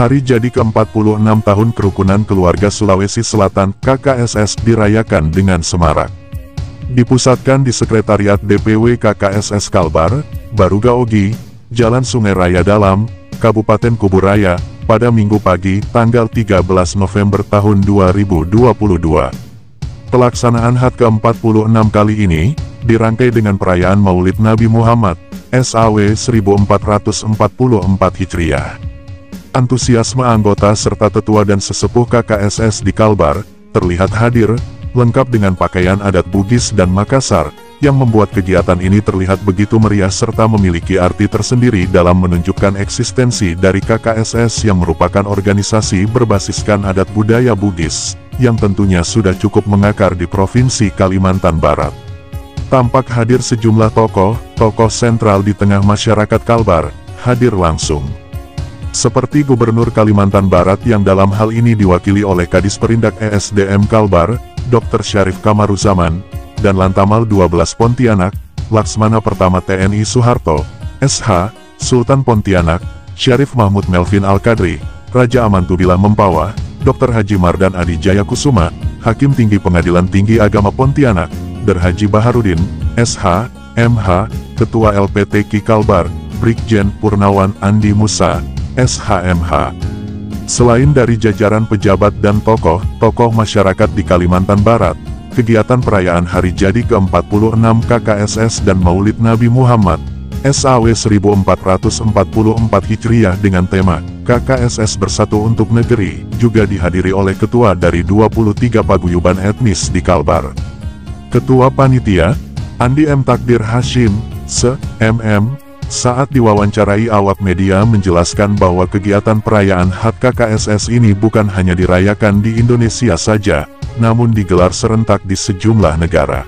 Hari jadi ke-46 tahun Kerukunan Keluarga Sulawesi Selatan KKSS dirayakan dengan semarak. Dipusatkan di Sekretariat DPW KKSS Kalbar, Barugaogi, Jalan Sungai Raya Dalam, Kabupaten Kuburaya, pada Minggu pagi, tanggal 13 November tahun 2022. Pelaksanaan HUT ke-46 kali ini, dirangkai dengan perayaan Maulid Nabi Muhammad, SAW 1444 Hijriah. Antusiasme anggota serta tetua dan sesepuh KKSS di Kalbar, terlihat hadir, lengkap dengan pakaian adat Bugis dan Makassar, yang membuat kegiatan ini terlihat begitu meriah serta memiliki arti tersendiri dalam menunjukkan eksistensi dari KKSS yang merupakan organisasi berbasiskan adat budaya Bugis, yang tentunya sudah cukup mengakar di Provinsi Kalimantan Barat. Tampak hadir sejumlah tokoh sentral di tengah masyarakat Kalbar, hadir langsung. Seperti Gubernur Kalimantan Barat yang dalam hal ini diwakili oleh Kadis Perindak ESDM Kalbar, Dr. Syarif Kamaruzaman, dan Lantamal 12 Pontianak, Laksmana Pertama TNI Soeharto, SH, Sultan Pontianak, Syarif Mahmud Melvin Al-Kadri, Raja Amantubila Mempawah, Dr. Haji Mardan Adi Jayakusuma, Hakim Tinggi Pengadilan Tinggi Agama Pontianak, Der Haji Baharudin, SH, MH, Ketua LPTK Kalbar, Brigjen Purnawan Andi Musa, SHMH. Selain dari jajaran pejabat dan tokoh masyarakat di Kalimantan Barat, kegiatan perayaan Hari Jadi ke-46 KKSS dan Maulid Nabi Muhammad, SAW 1444 Hijriah dengan tema KKSS Bersatu untuk Negeri, juga dihadiri oleh ketua dari 23 paguyuban etnis di Kalbar. Ketua Panitia, Andi M. Takdir Hashim, Se.MM, saat diwawancarai awak media menjelaskan bahwa kegiatan perayaan HUT KKSS ini bukan hanya dirayakan di Indonesia saja, namun digelar serentak di sejumlah negara.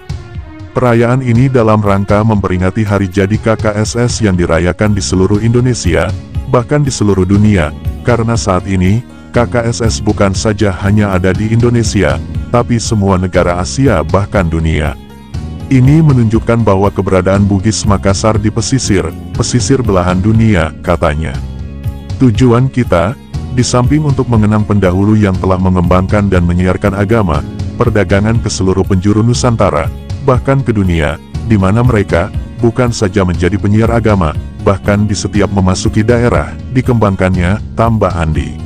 Perayaan ini dalam rangka memperingati Hari Jadi KKSS yang dirayakan di seluruh Indonesia, bahkan di seluruh dunia, karena saat ini, KKSS bukan saja hanya ada di Indonesia, tapi semua negara Asia bahkan dunia. Ini menunjukkan bahwa keberadaan Bugis Makassar di pesisir belahan dunia, katanya. Tujuan kita, di samping untuk mengenang pendahulu yang telah mengembangkan dan menyiarkan agama, perdagangan ke seluruh penjuru Nusantara, bahkan ke dunia, di mana mereka, bukan saja menjadi penyiar agama, bahkan di setiap memasuki daerah, dikembangkannya, tambah Andi.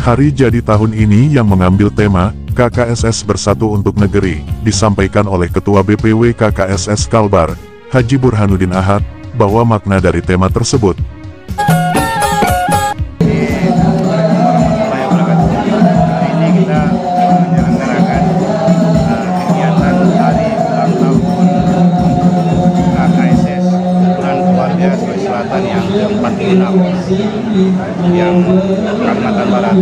Hari Jadi tahun ini yang mengambil tema, KKSS Bersatu untuk Negeri, disampaikan oleh Ketua BPW KKSS Kalbar, Haji Burhanuddin Ahad, bahwa makna dari tema tersebut. Ini kita menyelenggarakan kegiatan Hari Ulang Tahun KKSS, Kerukunan Keluarga Sulawesi Selatan yang ke-46, yang Kalimantan Barat,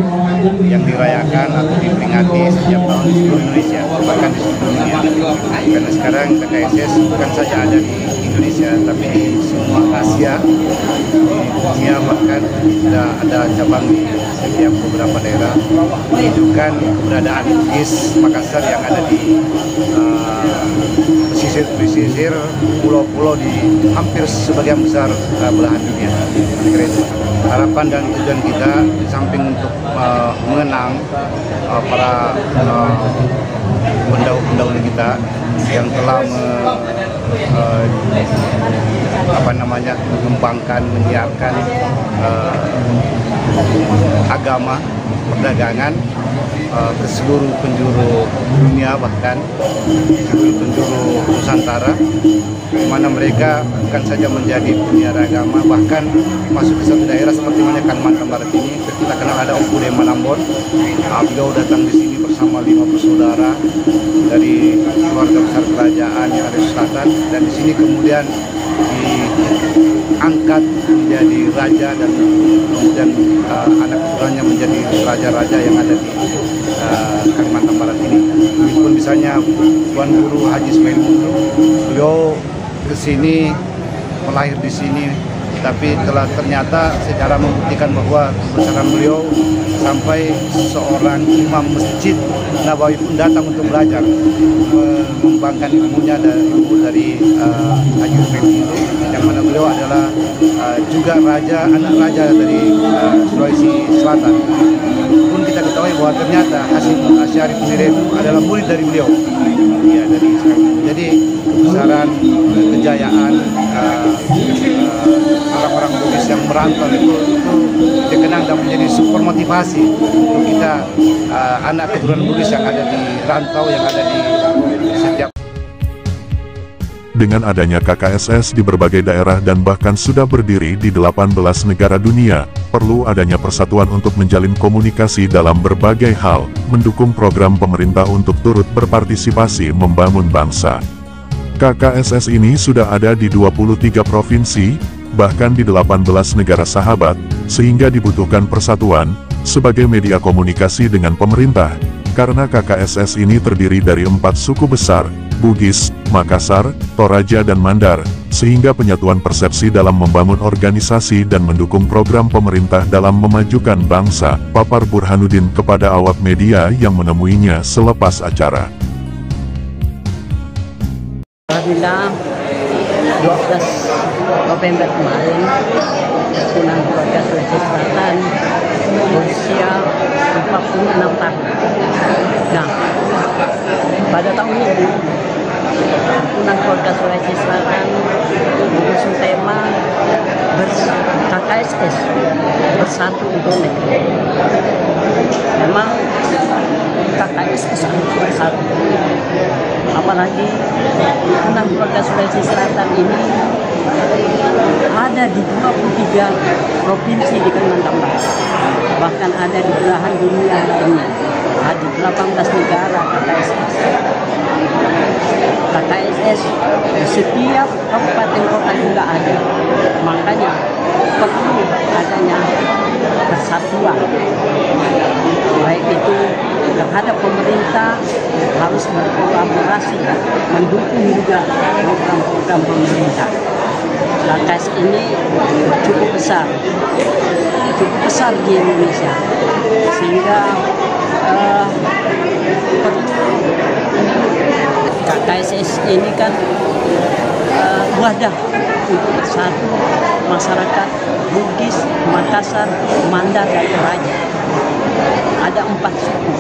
yang dirayakan atau diperingati setiap tahun di seluruh Indonesia, bahkan di seluruh dunia. Karena sekarang KKSS bukan saja ada di Indonesia, tapi di semua Asia, di dunia, bahkan sudah ada cabang di setiap beberapa daerah, menunjukkan keberadaan Bugis Makassar yang ada di pesisir pulau-pulau di hampir sebagian besar belahan dunia. Harapan dan tujuan kita di samping untuk mengenang para pendahulu kita yang telah mengembangkan, menyiarkan agama, perdagangan ke seluruh penjuru dunia, bahkan seluruh penjuru Nusantara, di mana mereka bukan saja menjadi penyiar agama, bahkan masuk ke satu daerah seperti mana Kalimantan Barat ini. Kita kenal ada Om Bude Malambon, beliau datang di sini bersama 5 bersaudara dari keluarga besar kerajaan yang ada di selatan, dan di sini kemudian diangkat menjadi raja, dan kemudian anak putranya menjadi raja-raja yang ada di Kalimantan Barat ini. Begitupun misalnya Tuan Guru Haji Ismail Mundu, beliau ke sini, melahir di sini, tapi telah ternyata secara membuktikan bahwa kebesaran beliau sampai seorang imam masjid Nabawi pun datang untuk belajar, mengembangkan ilmunya dan ilmu dari Haji Effendi itu, yang mana beliau adalah juga anak raja dari Sulawesi Selatan. Pun kita ketahui bahwa ternyata Hasyim Asy'ari sendiri adalah murid dari beliau. Ya, jadi kebesaran, kejayaan orang-orang Bugis yang merantau itu dikenang dan menjadi super motivasi untuk kita anak keturunan Bugis yang ada di rantau, yang ada di setiap. Dengan adanya KKSS di berbagai daerah dan bahkan sudah berdiri di 18 negara dunia, perlu adanya persatuan untuk menjalin komunikasi dalam berbagai hal, mendukung program pemerintah untuk turut berpartisipasi membangun bangsa. KKSS ini sudah ada di 23 provinsi, bahkan di 18 negara sahabat, sehingga dibutuhkan persatuan, sebagai media komunikasi dengan pemerintah, karena KKSS ini terdiri dari 4 suku besar, Bugis, Makassar, Toraja dan Mandar, sehingga penyatuan persepsi dalam membangun organisasi dan mendukung program pemerintah dalam memajukan bangsa, papar Burhanuddin kepada awak media yang menemuinya selepas acara. Apabila 12 November kemarin, Rukunan Keluarga Sulawesi Selatan berusia 46 tahun. Nah, pada tahun ini, Rukunan Keluarga Sulawesi Selatan mengusung tema KKSS, Bersatu untuk Negeri. Memang KKSS harus bersatu. Apalagi Rukunan Keluarga Sulawesi Selatan ini ada di 23 provinsi di Kalimantan Barat, bahkan ada di belahan dunia lainnya, ada di 18 negara KKSS. KKSS di setiap kabupaten kota juga ada, makanya perlu adanya persatuan, baik itu terhadap pemerintah harus berkolaborasi, mendukung juga program-program pemerintah. KKSS ini cukup besar di Indonesia, sehingga KKSS ini kan wadah untuk bersatu masyarakat Bugis, Makassar, Mandar, dan Toraja. Ada 4 suku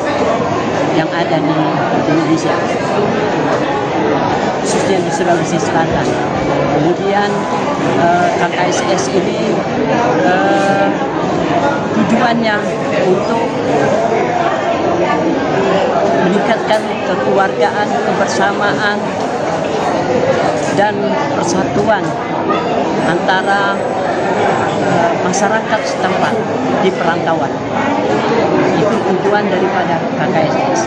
yang ada di Indonesia, khususnya di Sulawesi Selatan. Kemudian KKSS ini tujuannya untuk meningkatkan kekeluargaan, kebersamaan, dan persatuan antara masyarakat setempat di perantauan. Itu tujuan daripada KKSS.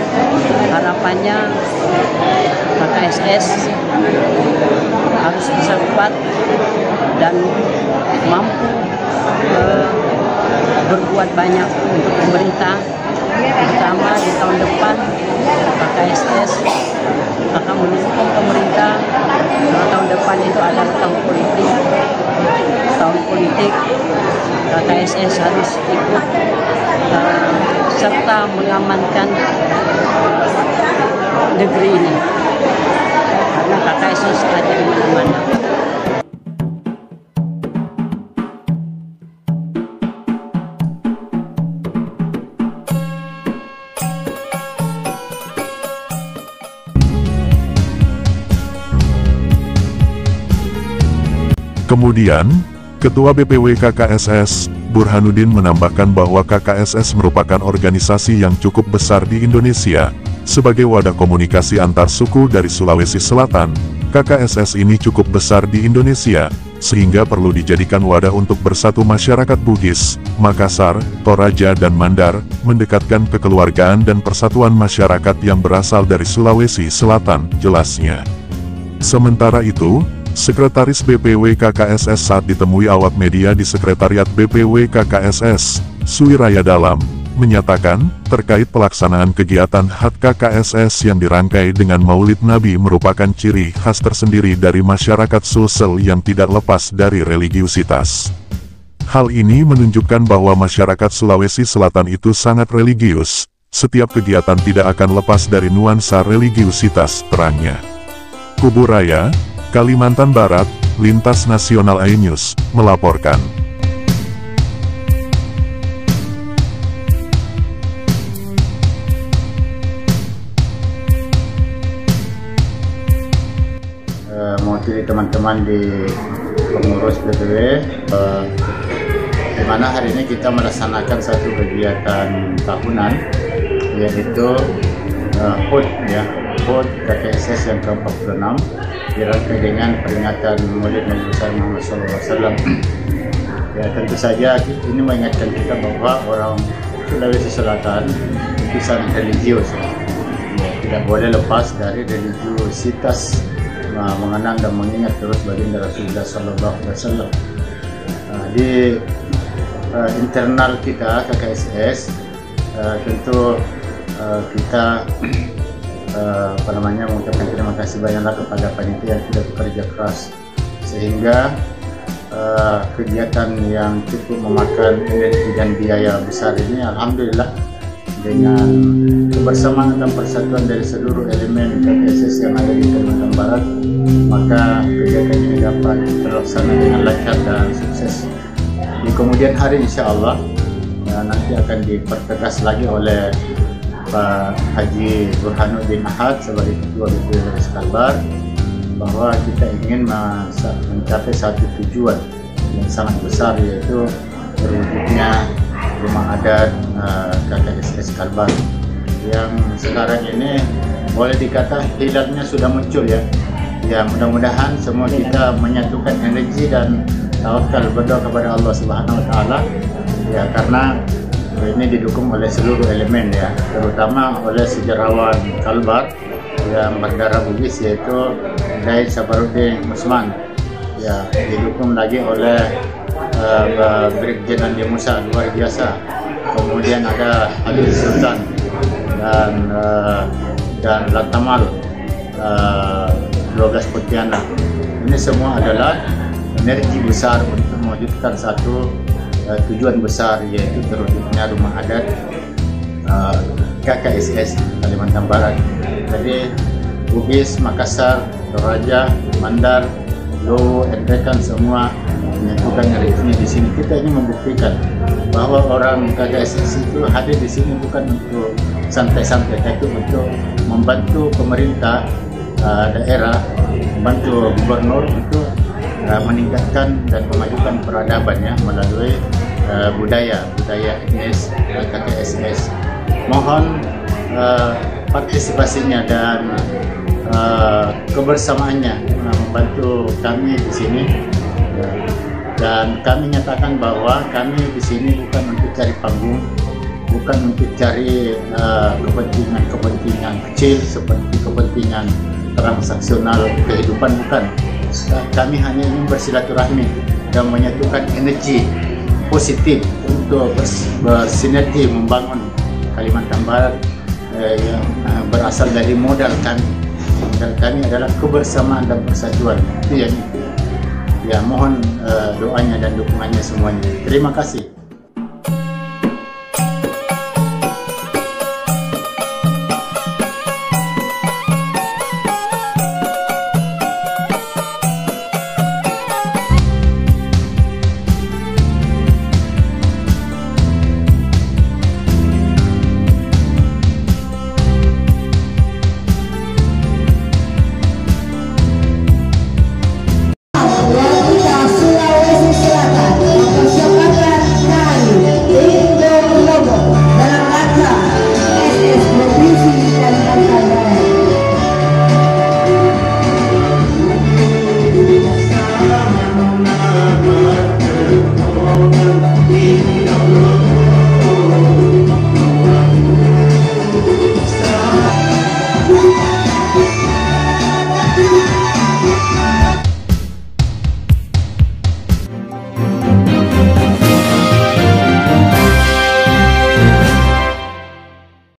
Harapannya KKSS harus bisa kuat dan mampu berbuat banyak untuk pemerintah, terutama di tahun depan. KKSS akan mendukung pemerintah karena tahun depan itu adalah tahun politik. KKSS harus ikut serta mengamankan negeri ini, karena KKSS ada di mana-mana. Kemudian, Ketua BPW KKSS, Burhanuddin menambahkan bahwa KKSS merupakan organisasi yang cukup besar di Indonesia. Sebagai wadah komunikasi antar suku dari Sulawesi Selatan, KKSS ini cukup besar di Indonesia, sehingga perlu dijadikan wadah untuk bersatu masyarakat Bugis, Makassar, Toraja dan Mandar, mendekatkan kekeluargaan dan persatuan masyarakat yang berasal dari Sulawesi Selatan, jelasnya. Sementara itu, Sekretaris BPW KKSS saat ditemui awak media di Sekretariat BPW KKSS, Suwiraya Dalam, menyatakan, terkait pelaksanaan kegiatan HAT KKSS yang dirangkai dengan Maulid Nabi merupakan ciri khas tersendiri dari masyarakat Sulsel yang tidak lepas dari religiusitas. Hal ini menunjukkan bahwa masyarakat Sulawesi Selatan itu sangat religius, setiap kegiatan tidak akan lepas dari nuansa religiusitas, terangnya. Kubu Raya, Kalimantan Barat, Lintas Nasional iNews, melaporkan. Mewakili teman-teman di pengurus BPW, di mana hari ini kita melaksanakan satu kegiatan tahunan, yaitu HUT KKSS yang ke-46 dirangkai dengan peringatan Maulid Nabi besar Muhammad SAW. Ya, tentu saja ini mengingatkan kita bahwa orang Sulawesi Selatan itu sangat religius. Ya, tidak boleh lepas dari religiusitas mengenang dan mengingat terus baginda Rasulullah SAW. Di internal kita KKSS tentu kita mengucapkan terima kasih banyaklah kepada panitia yang sudah bekerja keras sehingga kegiatan yang cukup memakan energi dan biaya besar ini alhamdulillah dengan kebersamaan dan persatuan dari seluruh elemen KKSS yang ada di Kalimantan Barat, maka kegiatan ini dapat terlaksana dengan lancar dan sukses. Di kemudian hari insya Allah nanti akan dipertegas lagi oleh Pak Haji Burhanuddin Ahad sebagai Ketua BPW Kalbar bahwa kita ingin mencapai satu tujuan yang sangat besar, yaitu terwujudnya rumah adat KKSS Kalbar yang sekarang ini boleh dikata hilalnya sudah muncul ya. Ya, mudah-mudahan semua kita menyatukan energi dan tawakal berdoa kepada Allah Subhanahu wa taala ya, karena ini didukung oleh seluruh elemen ya, terutama oleh sejarawan Kalbar yang berdarah Bugis yaitu Daid Sabaruddin Musman ya, didukung lagi oleh Brigjen Andi Musa luar biasa, kemudian ada Habib Sultan dan Latamal 12 Pontianak. Ini semua adalah energi besar untuk mewujudkan satu tujuan besar, yaitu terwujudnya rumah adat KKSS Kalimantan Barat. Jadi Bugis, Makassar, Toraja, Mandar, Lowo, Enrekan semua menyatukan energinya di sini. Kita ingin membuktikan bahwa orang KKSS itu hadir di sini bukan untuk santai-santai, tapi untuk membantu pemerintah daerah, membantu gubernur untuk meningkatkan dan memajukan peradabannya melalui budaya etnis KKSS. Mohon partisipasinya dan kebersamaannya membantu kami di sini. Dan kami nyatakan bahwa kami di sini bukan untuk cari panggung, bukan untuk cari kepentingan kecil seperti kepentingan transaksional kehidupan, bukan. Kami hanya ingin bersilaturahmi dan menyatukan energi positif untuk bersinergi membangun Kalimantan Barat yang berasal dari modal kami. Modal kami adalah kebersamaan dan persatuan. Itu yang ya, mohon doanya dan dukungannya semuanya. Terima kasih.